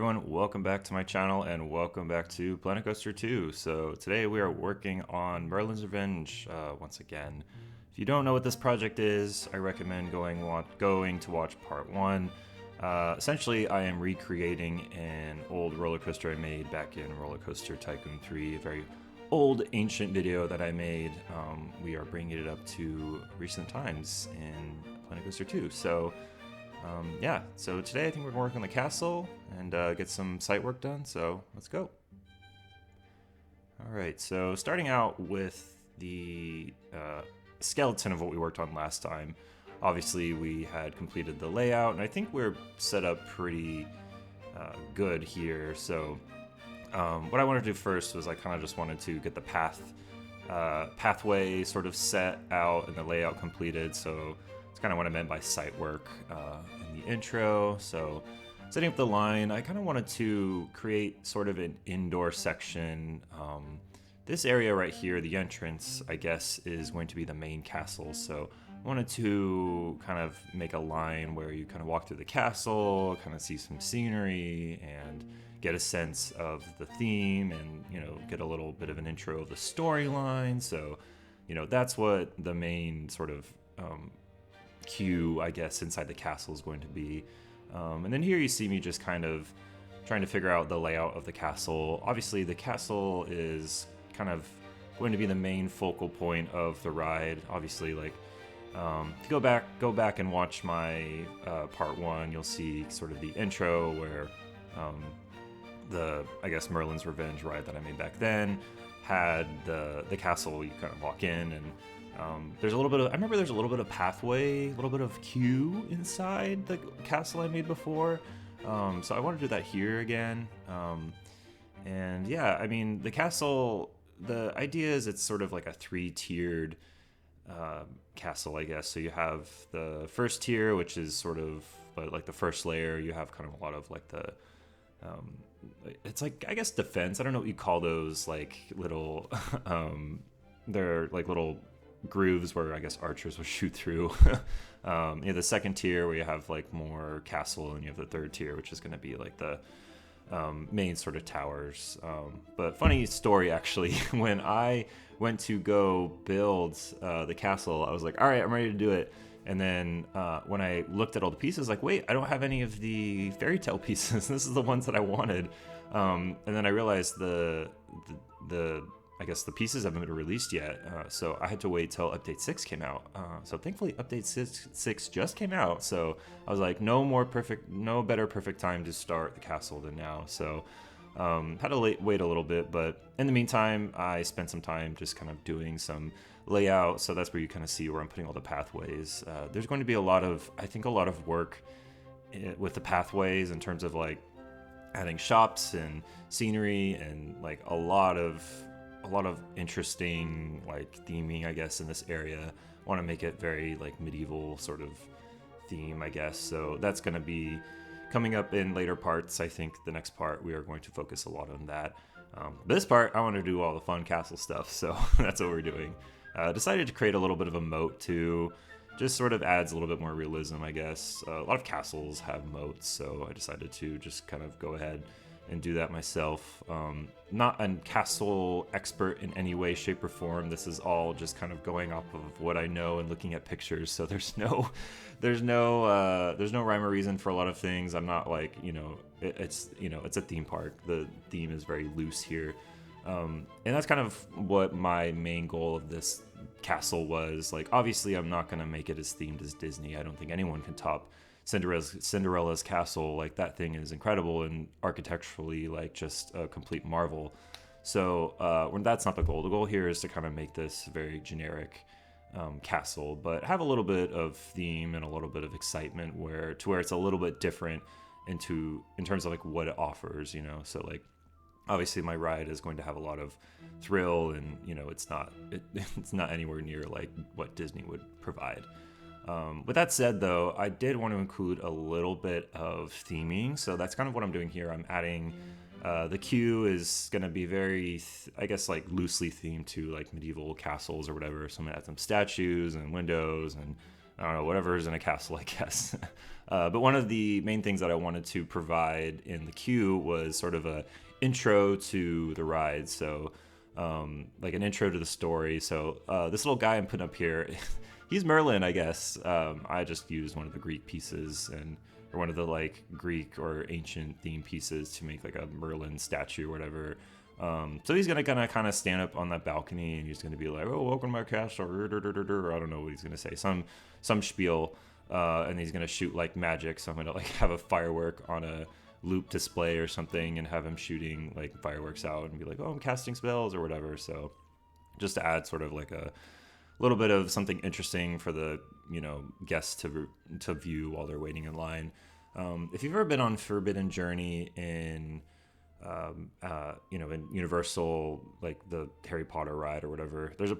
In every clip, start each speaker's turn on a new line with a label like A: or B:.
A: everyone, welcome back to my channel and welcome back to Planet Coaster 2. So today we are working on Merlin's Revenge once again. If you don't know what this project is, I recommend going to watch part 1. Essentially, I am recreating an old roller coaster I made back in Roller Coaster Tycoon 3, a very old ancient video that I made. We are bringing it up to recent times in Planet Coaster 2. Yeah, so today I think we're going to work on the castle and get some site work done, so let's go. Alright, so starting out with the skeleton of what we worked on last time. Obviously we had completed the layout, and I think we're set up pretty good here, so what I wanted to do first was I kind of just wanted to get the pathway sort of set out and the layout completed, so it's kind of what I meant by site work in the intro. So setting up the line, I kind of wanted to create sort of an indoor section. This area right here, the entrance, I guess, is going to be the main castle. So I wanted to kind of make a line where you kind of walk through the castle, kind of see some scenery and get a sense of the theme and, you know, get a little bit of an intro of the storyline. So, you know, that's what the main sort of queue, I guess, inside the castle is going to be. And then here you see me just kind of trying to figure out the layout of the castle. Obviously the castle is kind of going to be the main focal point of the ride. Obviously, like if you go back and watch my part 1, you'll see sort of the intro where I guess Merlin's Revenge ride that I made back then had the castle. You kind of walk in and there's a little bit of, I remember there's a little bit of pathway, a little bit of queue inside the castle I made before. So I want to do that here again. And yeah, I mean, the castle, the idea is it's sort of like a 3-tiered castle, I guess. So you have the first tier, which is sort of like the first layer. You have kind of a lot of like the, it's like, I guess, defense. I don't know what you call those, like little, they're like little grooves where I guess archers will shoot through. You have the second tier where you have like more castle, and you have the third tier, which is going to be like the main sort of towers. But funny story, actually, when I went to go build the castle, I was like, all right, I'm ready to do it. And then when I looked at all the pieces, like, wait, I don't have any of the fairy tale pieces. This is the ones that I wanted. And then I realized I guess the pieces haven't been released yet, so I had to wait till Update 6 came out. So thankfully Update 6 just came out, so I was like, no better perfect time to start the castle than now. So had to wait a little bit, but in the meantime, I spent some time just kind of doing some layout, so that's where you kind of see where I'm putting all the pathways. There's going to be a lot of work with the pathways in terms of like adding shops and scenery and like a lot of interesting like theming, I guess, in this area. I want to make it very like medieval sort of theme, I guess. So that's going to be coming up in later parts. I think the next part we are going to focus a lot on that. This part I want to do all the fun castle stuff, so that's what we're doing. Decided to create a little bit of a moat too. Just sort of adds a little bit more realism, I guess. A lot of castles have moats, so I decided to just kind of go ahead and do that myself. Not a castle expert in any way, shape, or form. This is all just kind of going off of what I know and looking at pictures. So there's no rhyme or reason for a lot of things. I'm not like, it's a theme park. The theme is very loose here, and that's kind of what my main goal of this castle was. Like, obviously, I'm not gonna make it as themed as Disney. I don't think anyone can top Cinderella's castle. Like, that thing is incredible and architecturally like just a complete marvel. So when that's not the goal. The goal here is to kind of make this very generic castle, but have a little bit of theme and a little bit of excitement where it's a little bit different in terms of like what it offers, So like, obviously my ride is going to have a lot of thrill, and it's not anywhere near like what Disney would provide. With that said, though, I did want to include a little bit of theming, so that's kind of what I'm doing here. I'm adding, the queue is going to be very, I guess, like loosely themed to like medieval castles or whatever, so I'm going to add some statues and windows and I don't know, whatever is in a castle, I guess. But one of the main things that I wanted to provide in the queue was sort of a intro to the ride. So like an intro to the story. So this little guy I'm putting up here, he's Merlin, I guess. I just used one of the Greek pieces or one of the like Greek or ancient theme pieces to make like a Merlin statue or whatever. So he's gonna kind of stand up on that balcony and he's gonna be like, "Oh, welcome to my castle." I don't know what he's gonna say. Some spiel, and he's gonna shoot like magic. So I'm gonna like have a firework on a loop display or something and have him shooting like fireworks out and be like, "Oh, I'm casting spells" or whatever. So just to add sort of like a little bit of something interesting for the guests to view while they're waiting in line. If you've ever been on Forbidden Journey in in Universal, like the Harry Potter ride or whatever, there's a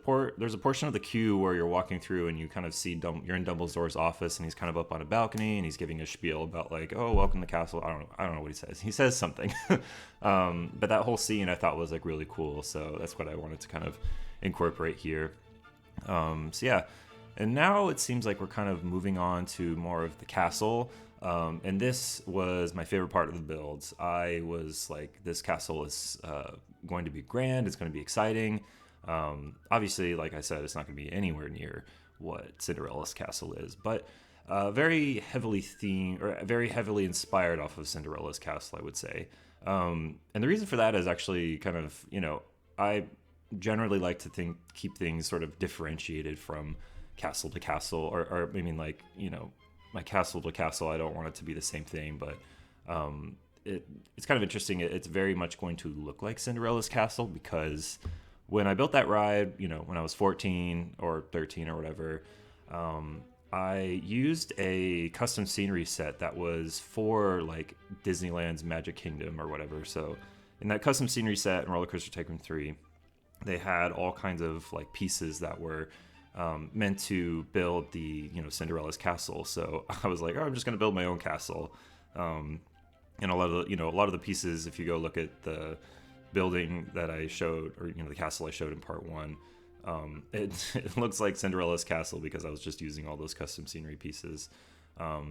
A: portion of the queue where you're walking through and you kind of see you're in Dumbledore's office and he's kind of up on a balcony and he's giving a spiel about like, "Oh, welcome to the castle." I don't know what he says. He says something, but that whole scene I thought was like really cool. So that's what I wanted to kind of incorporate here. So yeah, and now it seems like we're kind of moving on to more of the castle. And this was my favorite part of the builds. I was like, this castle is going to be grand. It's going to be exciting. Obviously, like I said, it's not going to be anywhere near what Cinderella's castle is, but very heavily themed or very heavily inspired off of Cinderella's castle, I would say. And the reason for that is actually kind of, I generally like to keep things sort of differentiated from castle to castle, or I mean, like, my castle to castle, I don't want it to be the same thing, but it's kind of interesting. It's very much going to look like Cinderella's castle because when I built that ride, when I was 14 or 13 or whatever, I used a custom scenery set that was for like Disneyland's Magic Kingdom or whatever. So in that custom scenery set in Roller Coaster Tycoon 3, they had all kinds of like pieces that were meant to build the Cinderella's castle. So I was like, "Oh, I'm just going to build my own castle." And a lot of the pieces, if you go look at the building that I showed, or the castle I showed in part 1, it looks like Cinderella's castle because I was just using all those custom scenery pieces.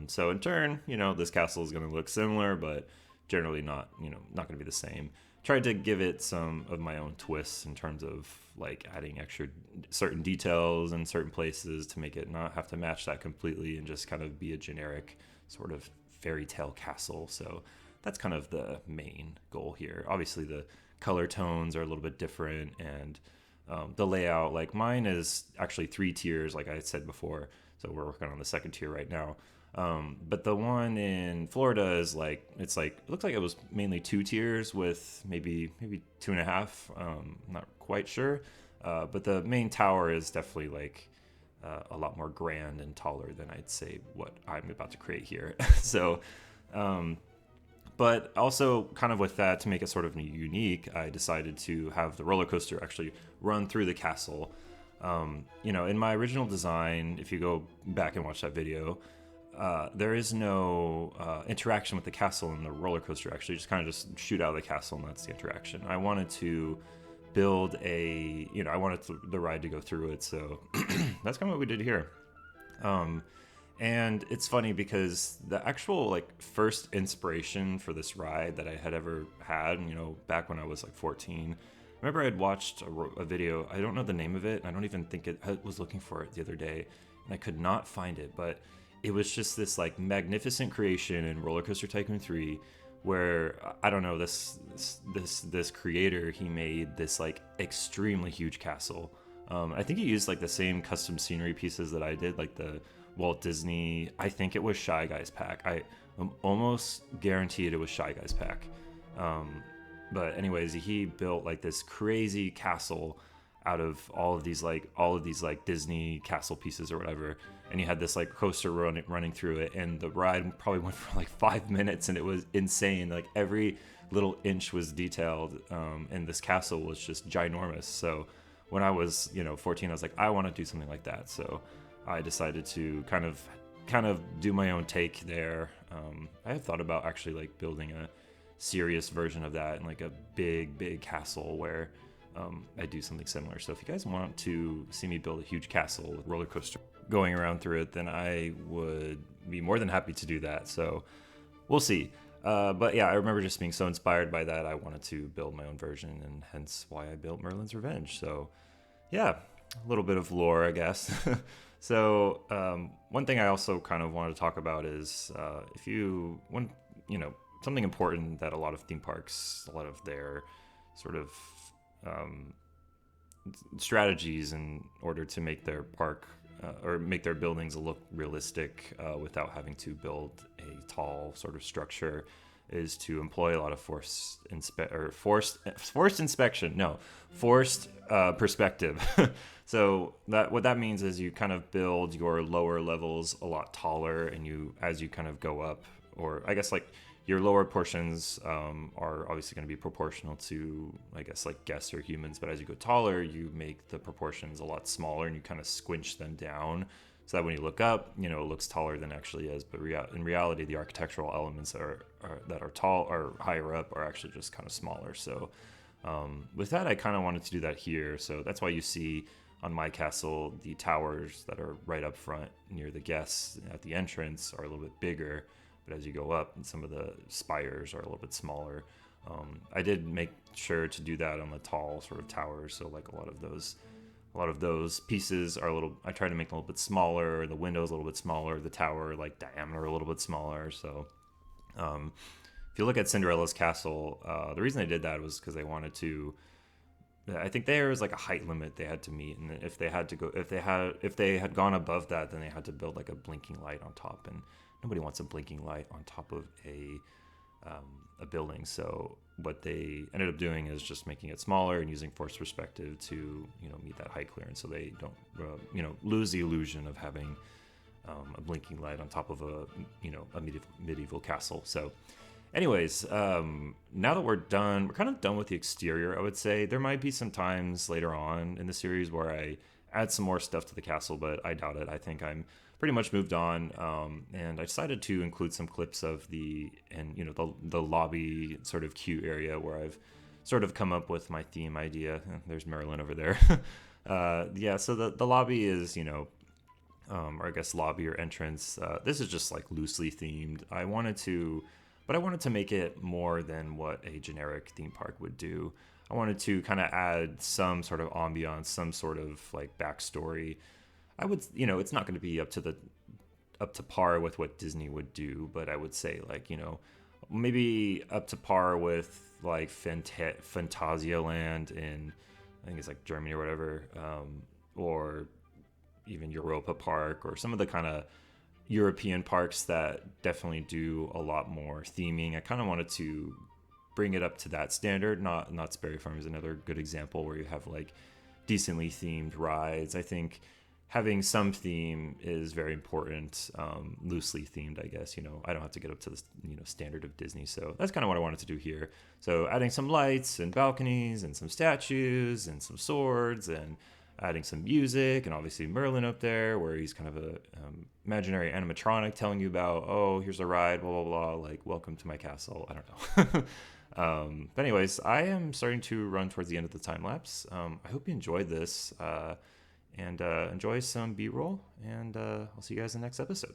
A: So in turn, this castle is going to look similar, but generally not going to be the same. Tried to give it some of my own twists in terms of like adding extra certain details in certain places to make it not have to match that completely and just kind of be a generic sort of fairy tale castle. So that's kind of the main goal here. Obviously the color tones are a little bit different, and the layout, like mine is actually 3 tiers like I said before, so we're working on the 2nd tier right now. But the one in Florida is like, it looks like it was mainly 2 tiers with maybe 2.5. I'm not quite sure. But the main tower is definitely like a lot more grand and taller than I'd say what I'm about to create here. So, but also kind of with that, to make it sort of unique, I decided to have the roller coaster actually run through the castle. In my original design, if you go back and watch that video, there is no interaction with the castle in the roller coaster. Actually, just kind of just shoot out of the castle, and that's the interaction. I wanted to build I wanted the ride to go through it, so that's kind of what we did here. And it's funny because the actual like first inspiration for this ride that I had ever had, back when I was like 14, I remember I had watched a video. I don't know the name of it. I don't even think I was looking for it the other day, and I could not find it, but it was just this like magnificent creation in Roller Coaster Tycoon 3 where I don't know, this creator, he made this like extremely huge castle. I think he used like the same custom scenery pieces that I did, like the Walt Disney, I think it was Shy Guys pack. I am almost guaranteed it was Shy Guys pack. But anyways, he built like this crazy castle out of all of these like Disney castle pieces or whatever, and he had this like coaster running through it, and the ride probably went for like 5 minutes, and it was insane. Like every little inch was detailed, and this castle was just ginormous. So when I was 14, I was like, I want to do something like that. So I decided to kind of do my own take there. I had thought about actually like building a serious version of that, and like a big castle where I do something similar. So if you guys want to see me build a huge castle with roller coaster going around through it, then I would be more than happy to do that. So we'll see. But yeah, I remember just being so inspired by that, I wanted to build my own version, and hence why I built Merlin's Revenge. So yeah, a little bit of lore, I guess. So one thing I also kind of wanted to talk about is something important that a lot of theme parks, a lot of their sort of strategies in order to make their park or make their buildings look realistic without having to build a tall sort of structure is to employ a lot of forced perspective. So what that means is you kind of build your lower levels a lot taller, and as you kind of go up, or I guess like your lower portions are obviously going to be proportional to, I guess, like guests or humans. But as you go taller, you make the proportions a lot smaller, and you kind of squinch them down so that when you look up, it looks taller than it actually is. But in reality, the architectural elements that are tall or higher up are actually just kind of smaller. So with that, I kind of wanted to do that here. So that's why you see on my castle, the towers that are right up front near the guests at the entrance are a little bit bigger. But as you go up, some of the spires are a little bit smaller. I did make sure to do that on the tall sort of towers. So like a lot of those pieces are I try to make them a little bit smaller. The windows a little bit smaller. The tower like diameter a little bit smaller. So if you look at Cinderella's castle, the reason I did that was because I think there was like a height limit they had to meet, and if they had gone above that, then they had to build like a blinking light on top, and nobody wants a blinking light on top of a building. So what they ended up doing is just making it smaller and using force perspective to meet that height clearance, so they don't lose the illusion of having a blinking light on top of a medieval castle. So anyways, now that we're kind of done with the exterior, I would say. There might be some times later on in the series where I add some more stuff to the castle, but I doubt it. I think I'm pretty much moved on, and I decided to include some clips of the lobby sort of queue area where I've sort of come up with my theme idea. There's Merlin over there. So the lobby is, or I guess lobby or entrance. This is just like loosely themed. I wanted to make it more than what a generic theme park would do. I wanted to kind of add some sort of ambiance, some sort of like backstory. It's not going to be up to par with what Disney would do, but I would say like, maybe up to par with like Phantasialand in, I think it's like Germany or whatever, or even Europa Park, or some of the kind of European parks that definitely do a lot more theming. I kind of wanted to bring it up to that standard. Not Sperry Farm is another good example where you have like decently themed rides. I think having some theme is very important. Loosely themed, I guess. I don't have to get up to the standard of Disney. So that's kind of what I wanted to do here. So adding some lights and balconies and some statues and some swords and adding some music, and obviously Merlin up there where he's kind of a imaginary animatronic telling you about, oh, here's a ride, blah, blah, blah, like, welcome to my castle. I don't know. But anyways, I am starting to run towards the end of the time lapse. I hope you enjoyed this and enjoy some B-roll, and I'll see you guys in the next episode.